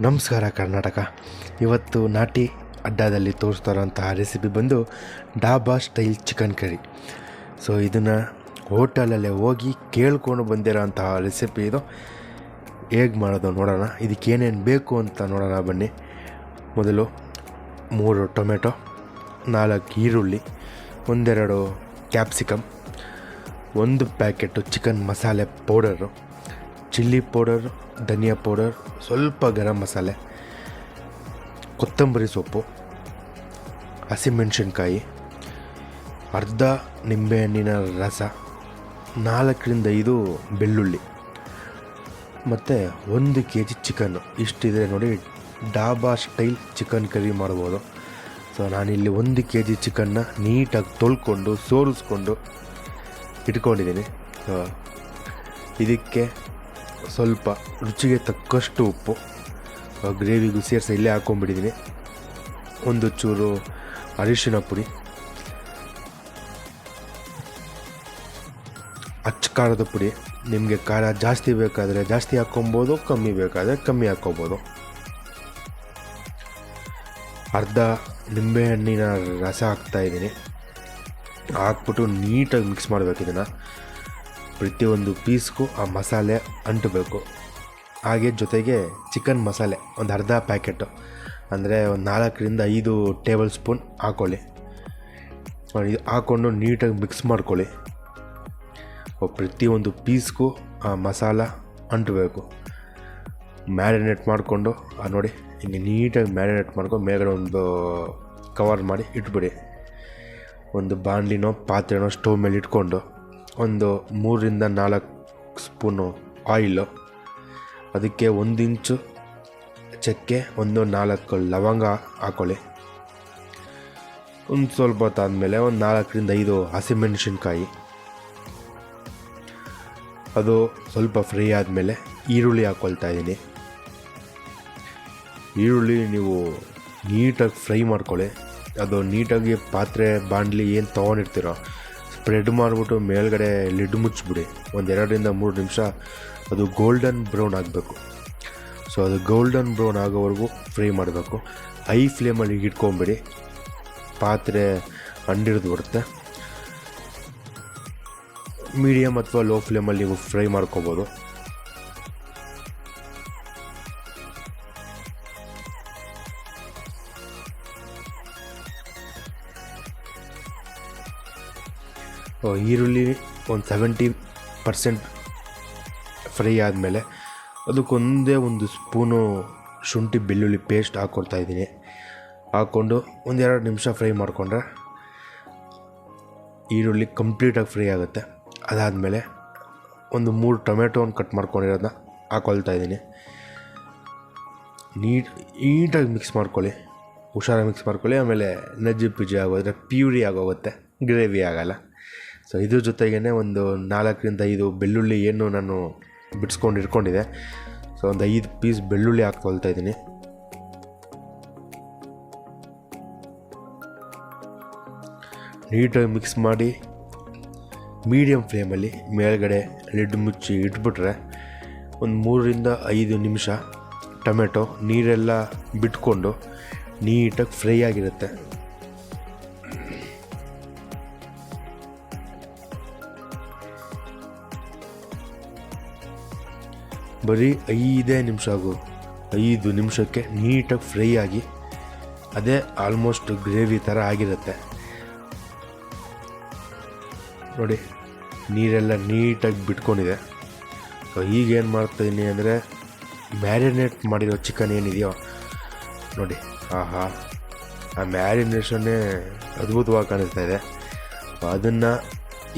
ನಮಸ್ಕಾರ ಕರ್ನಾಟಕ. ಇವತ್ತು ನಾಟಿ ಅಡ್ಡಾದಲ್ಲಿ ತೋರಿಸ್ತಾ ಇರೋಂತಹ ರೆಸಿಪಿ ಬಂದು dhaba style chicken curry. So ಇದನ್ನು ಹೋಟೆಲಲ್ಲೇ ಹೋಗಿ ಕೇಳ್ಕೊಂಡು ಬಂದಿರೋಂತಹ ರೆಸಿಪಿ ಇದು. ಹೇಗೆ ಮಾಡೋದು ನೋಡೋಣ, ಇದಕ್ಕೇನೇನು ಬೇಕು ಅಂತ ನೋಡೋಣ ಬನ್ನಿ. ಮೊದಲು 3 ಟೊಮೆಟೊ, 4 ಈರುಳ್ಳಿ, 1-2 ಕ್ಯಾಪ್ಸಿಕಮ್, 1 ಪ್ಯಾಕೆಟು ಚಿಕನ್ ಮಸಾಲೆ ಪೌಡರು, ಚಿಲ್ಲಿ ಪೌಡರ್, ಧನಿಯಾ ಪೌಡರ್, ಸ್ವಲ್ಪ ಗರಂ ಮಸಾಲೆ, ಕೊತ್ತಂಬರಿ ಸೊಪ್ಪು, ಹಸಿಮೆಣಸಿನ್ಕಾಯಿ, ಅರ್ಧ ನಿಂಬೆಹಣ್ಣಿನ ರಸ, 4-5 ಬೆಳ್ಳುಳ್ಳಿ ಮತ್ತು 1 kg ಚಿಕನ್ನು. ಇಷ್ಟಿದ್ರೆ ನೋಡಿ ಡಾಬಾ ಸ್ಟೈಲ್ ಚಿಕನ್ ಕರಿ ಮಾಡ್ಬೋದು. ಸೊ ನಾನಿಲ್ಲಿ 1 kg ಚಿಕನ್ನ ನೀಟಾಗಿ ತೊಳ್ಕೊಂಡು ಸೋರಿಸ್ಕೊಂಡು ಇಟ್ಕೊಂಡಿದ್ದೀನಿ. ಸೊ ಇದಕ್ಕೆ ಸ್ವಲ್ಪ ರುಚಿಗೆ ತಕ್ಕಷ್ಟು ಉಪ್ಪು, ಗ್ರೇವಿಗೂ ಸೇರಿಸಿ ಇಲ್ಲೇ ಹಾಕ್ಕೊಂಡ್ಬಿಟ್ಟಿದ್ದೀನಿ. 1 ಚೂರು ಅರಿಶಿನ ಪುಡಿ, ಅಚ್ಚ ಖಾರದ ಪುಡಿ. ನಿಮಗೆ ಖಾರ ಜಾಸ್ತಿ ಬೇಕಾದರೆ ಜಾಸ್ತಿ ಹಾಕ್ಕೊಬೋದು, ಕಮ್ಮಿ ಬೇಕಾದರೆ ಕಮ್ಮಿ ಹಾಕ್ಕೊಬೋದು. ಅರ್ಧ ನಿಂಬೆಹಣ್ಣಿನ ರಸ ಹಾಕ್ತಾಯಿದ್ದೀನಿ. ಹಾಕ್ಬಿಟ್ಟು ನೀಟಾಗಿ ಮಿಕ್ಸ್ ಮಾಡಬೇಕು. ಇದನ್ನು ಪ್ರತಿಯೊಂದು ಪೀಸ್ಗೂ ಆ ಮಸಾಲೆ ಅಂಟಬೇಕು. ಹಾಗೆ ಜೊತೆಗೆ ಚಿಕನ್ ಮಸಾಲೆ ಒಂದು ಅರ್ಧ ಪ್ಯಾಕೆಟು, ಅಂದರೆ ಒಂದು 4-5 ಟೇಬಲ್ ಸ್ಪೂನ್ ಹಾಕ್ಕೊಳ್ಳಿ. ಇದು ಹಾಕ್ಕೊಂಡು ನೀಟಾಗಿ ಮಿಕ್ಸ್ ಮಾಡ್ಕೊಳ್ಳಿ. ಪ್ರತಿಯೊಂದು ಪೀಸ್ಗೂ ಆ ಮಸಾಲ ಅಂಟಬೇಕು. ಮ್ಯಾರಿನೇಟ್ ಮಾಡಿಕೊಂಡು ನೋಡಿ ಹಿಂಗೆ ನೀಟಾಗಿ ಮ್ಯಾರಿನೇಟ್ ಮಾಡ್ಕೊಂಡು ಮೇಲ್ಗಡೆ ಒಂದು ಕವರ್ ಮಾಡಿ ಇಟ್ಬಿಡಿ. ಒಂದು ಬಾಣಲಿನೋ ಪಾತ್ರೆನೋ ಸ್ಟವ್ ಮೇಲೆ ಇಟ್ಕೊಂಡು ಒಂದು 3-4 ಸ್ಪೂನು ಆಯಿಲು, ಅದಕ್ಕೆ 1 ಇಂಚು ಚಕ್ಕೆ, 4 ಲವಂಗ ಹಾಕ್ಕೊಳ್ಳಿ. ಒಂದು ಸ್ವಲ್ಪ ಹೊತ್ತಾದಮೇಲೆ ಒಂದು 4-5 ಹಸಿಮೆಣಸಿನ್ಕಾಯಿ. ಅದು ಸ್ವಲ್ಪ ಫ್ರೈ ಆದಮೇಲೆ ಈರುಳ್ಳಿ ಹಾಕ್ಕೊಳ್ತಾ ಇದ್ದೀನಿ. ಈರುಳ್ಳಿ ನೀವು ನೀಟಾಗಿ ಫ್ರೈ ಮಾಡ್ಕೊಳ್ಳಿ. ಅದು ನೀಟಾಗಿ ಪಾತ್ರೆ ಬಾಣಲಿ ಏನು ತೊಗೊಂಡಿರ್ತೀರೋ ಸ್ಪ್ರೆಡ್ ಮಾಡಿಬಿಟ್ಟು ಮೇಲ್ಗಡೆ ಲಿಡ್ ಮುಚ್ಚಿಬಿಡಿ. 2-3 ನಿಮಿಷ ಅದು ಗೋಲ್ಡನ್ ಬ್ರೌನ್ ಆಗಬೇಕು. ಸೊ ಅದು ಗೋಲ್ಡನ್ ಬ್ರೌನ್ ಆಗೋವರೆಗೂ ಫ್ರೈ ಮಾಡಬೇಕು. ಹೈ ಫ್ಲೇಮಲ್ಲಿ ಇಟ್ಕೊಂಬಿಡಿ, ಪಾತ್ರೆ ಅಂಡಿಡ್ದು ಬಿಡುತ್ತೆ. ಮೀಡಿಯಮ್ ಅಥವಾ ಲೋ ಫ್ಲೇಮಲ್ಲಿ ನೀವು ಫ್ರೈ ಮಾಡ್ಕೊಬೋದು. ಈರುಳ್ಳಿ ಒಂದು 70% ಫ್ರೈ ಆದಮೇಲೆ ಅದಕ್ಕೊಂದೇ 1 ಸ್ಪೂನು ಶುಂಠಿ ಬೆಳ್ಳುಳ್ಳಿ ಪೇಸ್ಟ್ ಹಾಕ್ಕೊಳ್ತಾಯಿದ್ದೀನಿ. ಹಾಕ್ಕೊಂಡು 1-2 ನಿಮಿಷ ಫ್ರೈ ಮಾಡಿಕೊಂಡ್ರೆ ಈರುಳ್ಳಿ ಕಂಪ್ಲೀಟಾಗಿ ಫ್ರೈ ಆಗುತ್ತೆ. ಅದಾದಮೇಲೆ ಒಂದು 3 ಟೊಮೆಟೊನ ಕಟ್ ಮಾಡ್ಕೊಂಡಿರೋದನ್ನ ಹಾಕ್ಕೊಳ್ತಾಯಿದ್ದೀನಿ. ನೀಟಾಗಿ ಮಿಕ್ಸ್ ಮಾಡ್ಕೊಳ್ಳಿ, ಹುಷಾರಾಗಿ ಮಿಕ್ಸ್ ಮಾಡ್ಕೊಳ್ಳಿ. ಆಮೇಲೆ ನಜ್ಜಿ ಪಿಜ್ಜಿ ಆಗೋದ್ರೆ ಪ್ಯೂರಿ ಆಗೋಗುತ್ತೆ, ಗ್ರೇವಿ ಆಗೋಲ್ಲ. ಸೊ ಇದ್ರ ಜೊತೆಗೇ ಒಂದು 4-5 ಬೆಳ್ಳುಳ್ಳಿ ಏನು ನಾನು ಬಿಡಿಸ್ಕೊಂಡು ಇಟ್ಕೊಂಡಿದ್ದೆ. ಸೊ ಒಂದು 5 ಪೀಸ್ ಬೆಳ್ಳುಳ್ಳಿ ಹಾಕ್ಕೊಳ್ತಾ ಇದ್ದೀನಿ. ನೀಟಾಗಿ ಮಿಕ್ಸ್ ಮಾಡಿ ಮೀಡಿಯಮ್ ಫ್ಲೇಮಲ್ಲಿ ಮೇಲ್ಗಡೆ ಲಿಡ್ ಮುಚ್ಚಿ ಇಟ್ಬಿಟ್ರೆ ಒಂದು 3-5 ನಿಮಿಷ ಟೊಮೆಟೊ ನೀರೆಲ್ಲ ಬಿಟ್ಕೊಂಡು ನೀಟಾಗಿ ಫ್ರೈ ಆಗಿರುತ್ತೆ. ಬರೀ 5 ನಿಮಿಷ 5 ನಿಮಿಷಕ್ಕೆ ನೀಟಾಗಿ ಫ್ರೈ ಆಗಿ ಅದೇ ಆಲ್ಮೋಸ್ಟ್ ಗ್ರೇವಿ ಥರ ಆಗಿರುತ್ತೆ. ನೋಡಿ ನೀರೆಲ್ಲ ನೀಟಾಗಿ ಬಿಟ್ಕೊಂಡಿದೆ. ಸೊ ಈಗೇನು ಮಾಡ್ತಾಯಿದ್ದೀನಿ ಅಂದರೆ ಮ್ಯಾರಿನೇಟ್ ಮಾಡಿರೋ ಚಿಕನ್ ಏನಿದೆಯೋ ನೋಡಿ, ಆಹಾ ಆ ಮ್ಯಾರಿನೇಷನ್ನೇ ಅದ್ಭುತವಾಗಿ ಕಾಣಿಸ್ತಾ ಇದೆ. ಅದನ್ನು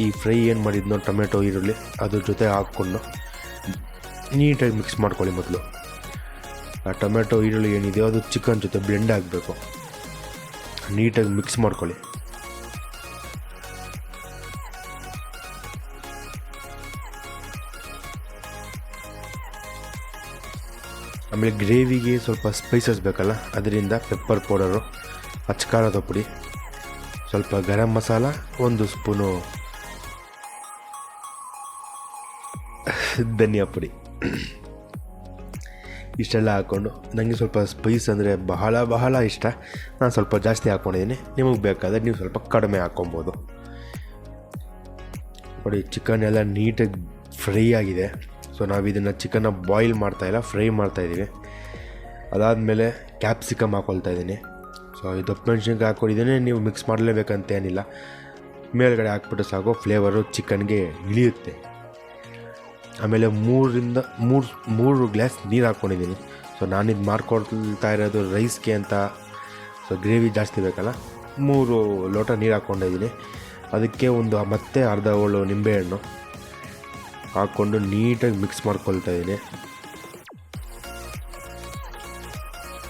ಈ ಫ್ರೈ ಏನು ಮಾಡಿದ್ನೋ ಟೊಮೆಟೊ ಈರುಳ್ಳಿ ಅದ್ರ ಜೊತೆ ಹಾಕ್ಕೊಂಡು ನೀಟಾಗಿ ಮಿಕ್ಸ್ ಮಾಡ್ಕೊಳ್ಳಿ. ಮೊದಲು ಆ ಟೊಮೆಟೊ ಈರುಳ್ಳಿ ಏನಿದೆಯೋ ಅದು ಚಿಕನ್ ಜೊತೆ ಬ್ಲೆಂಡ್ ಆಗಬೇಕು. ನೀಟಾಗಿ ಮಿಕ್ಸ್ ಮಾಡ್ಕೊಳ್ಳಿ. ಆಮೇಲೆ ಗ್ರೇವಿಗೆ ಸ್ವಲ್ಪ ಸ್ಪೈಸಸ್ ಬೇಕಲ್ಲ, ಅದರಿಂದ ಪೆಪ್ಪರ್ ಪೌಡರು, ಅಚ್ಚ ಖಾರದ ಪುಡಿ, ಸ್ವಲ್ಪ ಗರಂ ಮಸಾಲ, 1 ಸ್ಪೂನು ಧನಿಯಾ ಪುಡಿ. ಇಷ್ಟೆಲ್ಲ ಹಾಕ್ಕೊಂಡು, ನನಗೆ ಸ್ವಲ್ಪ ಸ್ಪೈಸ್ ಅಂದರೆ ಬಹಳ ಬಹಳ ಇಷ್ಟ. ನಾನು ಸ್ವಲ್ಪ ಜಾಸ್ತಿ ಹಾಕ್ಕೊಂಡಿದ್ದೀನಿ. ನಿಮಗೆ ಬೇಕಾದರೆ ನೀವು ಸ್ವಲ್ಪ ಕಡಿಮೆ ಹಾಕ್ಕೊಬೋದು. ನೋಡಿ, ಚಿಕನ್ ಎಲ್ಲ ನೀಟಾಗಿ ಫ್ರೈ ಆಗಿದೆ. ಸೊ ನಾವು ಇದನ್ನು ಚಿಕನ್ನ ಬಾಯ್ಲ್ ಮಾಡ್ತಾಯಿಲ್ಲ, ಫ್ರೈ ಮಾಡ್ತಾಯಿದ್ದೀವಿ. ಅದಾದಮೇಲೆ ಕ್ಯಾಪ್ಸಿಕಮ್ ಹಾಕ್ಕೊಳ್ತಾ ಇದ್ದೀನಿ. ಸೊ ಈ ದಪ್ಪ ಮೆಣಸಿನ್ಕಾಯಿ ಹಾಕ್ಕೊಂಡಿದ್ದೀನಿ. ನೀವು ಮಿಕ್ಸ್ ಮಾಡಲೇಬೇಕಂತೇನಿಲ್ಲ, ಮೇಲ್ಗಡೆ ಹಾಕ್ಬಿಟ್ಟು ಸಾಕು, ಫ್ಲೇವರು ಚಿಕನ್ಗೆ ಇಳಿಯುತ್ತೆ. ಆಮೇಲೆ 3 ಗ್ಲಾಸ್ ನೀರು ಹಾಕ್ಕೊಂಡಿದ್ದೀನಿ. ಸೊ ನಾನಿದು ಮಾಡ್ಕೊಳ್ತಾ ಇರೋದು ರೈಸ್ಗೆ ಅಂತ. ಸೊ ಗ್ರೇವಿ ಜಾಸ್ತಿ ಬೇಕಲ್ಲ, 3 ಲೋಟ ನೀರು ಹಾಕ್ಕೊಂಡಿದ್ದೀನಿ. ಅದಕ್ಕೆ ಮತ್ತೆ ಅರ್ಧ ಹೋಳು ನಿಂಬೆಹಣ್ಣು ಹಾಕ್ಕೊಂಡು ನೀಟಾಗಿ ಮಿಕ್ಸ್ ಮಾಡ್ಕೊಳ್ತಾ ಇದ್ದೀನಿ.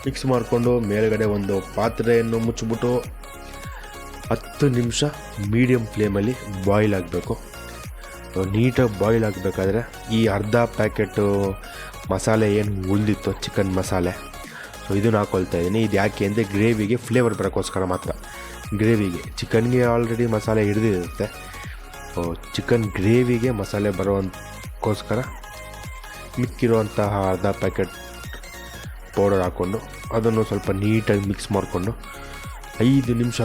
ಮಿಕ್ಸ್ ಮಾಡಿಕೊಂಡು ಮೇಲ್ಗಡೆ ಒಂದು ಪಾತ್ರೆಯನ್ನು ಮುಚ್ಚಿಬಿಟ್ಟು 10 ನಿಮಿಷ ಮೀಡಿಯಮ್ ಫ್ಲೇಮಲ್ಲಿ ಬಾಯ್ಲ್ ಆಗಬೇಕು. ನೀಟಾಗಿ ಬಾಯ್ಲ್ ಆಗಬೇಕಾದ್ರೆ ಈ ಅರ್ಧ ಪ್ಯಾಕೆಟು ಮಸಾಲೆ ಏನು ಉಳಿದಿತ್ತು, ಚಿಕನ್ ಮಸಾಲೆ, ಸೊ ಇದನ್ನು ಹಾಕ್ಕೊಳ್ತಾ ಇದ್ದೀನಿ. ಇದು ಯಾಕೆ ಅಂದರೆ ಗ್ರೇವಿಗೆ ಫ್ಲೇವರ್ ಬರೋಕ್ಕೋಸ್ಕರ ಮಾತ್ರ. ಗ್ರೇವಿಗೆ, ಚಿಕನ್ಗೆ ಆಲ್ರೆಡಿ ಮಸಾಲೆ ಹಿಡಿದಿರುತ್ತೆ. ಚಿಕನ್ ಗ್ರೇವಿಗೆ ಮಸಾಲೆ ಬರೋಕ್ಕೋಸ್ಕರ ಮಿಕ್ಕಿರುವಂತಹ ಅರ್ಧ ಪ್ಯಾಕೆಟ್ ಪೌಡರ್ ಹಾಕ್ಕೊಂಡು ಅದನ್ನು ಸ್ವಲ್ಪ ನೀಟಾಗಿ ಮಿಕ್ಸ್ ಮಾಡಿಕೊಂಡು 5 ನಿಮಿಷ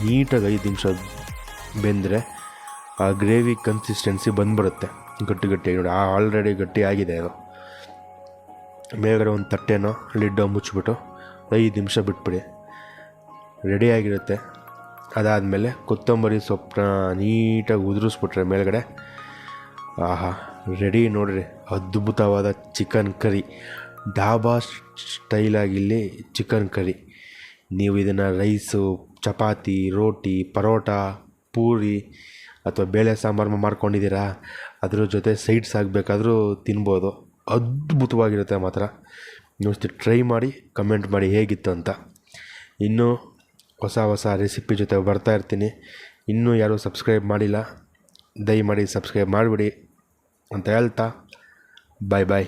ನೀಟಾಗಿ 5 ನಿಮಿಷ ಬೆಂದರೆ ಆ ಗ್ರೇವಿ ಕನ್ಸಿಸ್ಟೆನ್ಸಿ ಬಂದ್ಬಿಡುತ್ತೆ, ಗಟ್ಟಿಯಾಗಿ. ನೋಡಿ, ಆಲ್ರೆಡಿ ಗಟ್ಟಿಯಾಗಿದೆ ಅದು. ಮೇಲ್ಗಡೆ ಒಂದು ತಟ್ಟೆನೋ ಲಿಡ್ಡೋ ಮುಚ್ಚಿಬಿಟ್ಟು 5 ನಿಮಿಷ ಬಿಟ್ಬಿಡಿ, ರೆಡಿಯಾಗಿರುತ್ತೆ. ಅದಾದಮೇಲೆ ಕೊತ್ತಂಬರಿ ಸೊಪ್ಪನ್ನ ನೀಟಾಗಿ ಉದುರಿಸ್ಬಿಟ್ರೆ ಮೇಲ್ಗಡೆ, ಆಹಾ, ರೆಡಿ ನೋಡಿರಿ, ಅದ್ಭುತವಾದ chicken curry. Dhaba ಸ್ಟೈಲಾಗಿಲ್ಲಿ chicken curry. ನೀವು ಇದನ್ನು ರೈಸು, ಚಪಾತಿ, ರೋಟಿ, ಪರೋಟ, ಪೂರಿ ಅಥವಾ ಬೇಳೆ ಸಾಂಬಾರು ಮಾಡ್ಕೊಂಡಿದ್ದೀರಾ, ಅದ್ರ ಜೊತೆ ಸೈಡ್ಸ್ ಆಗಬೇಕಾದ್ರೂ ತಿನ್ಬೋದು. ಅದ್ಭುತವಾಗಿರುತ್ತೆ ಮಾತ್ರ. ನೀವು ಟ್ರೈ ಮಾಡಿ, ಕಮೆಂಟ್ ಮಾಡಿ ಹೇಗಿತ್ತು ಅಂತ. ಇನ್ನೂ ಹೊಸ ರೆಸಿಪಿ ಜೊತೆ ಬರ್ತಾ ಇರ್ತೀನಿ. ಇನ್ನೂ ಯಾರೂ ಸಬ್ಸ್ಕ್ರೈಬ್ ಮಾಡಿಲ್ಲ, ದಯಮಾಡಿ ಸಬ್ಸ್ಕ್ರೈಬ್ ಮಾಡಿಬಿಡಿ ಅಂತ ಹೇಳ್ತಾ ಬಾಯ್.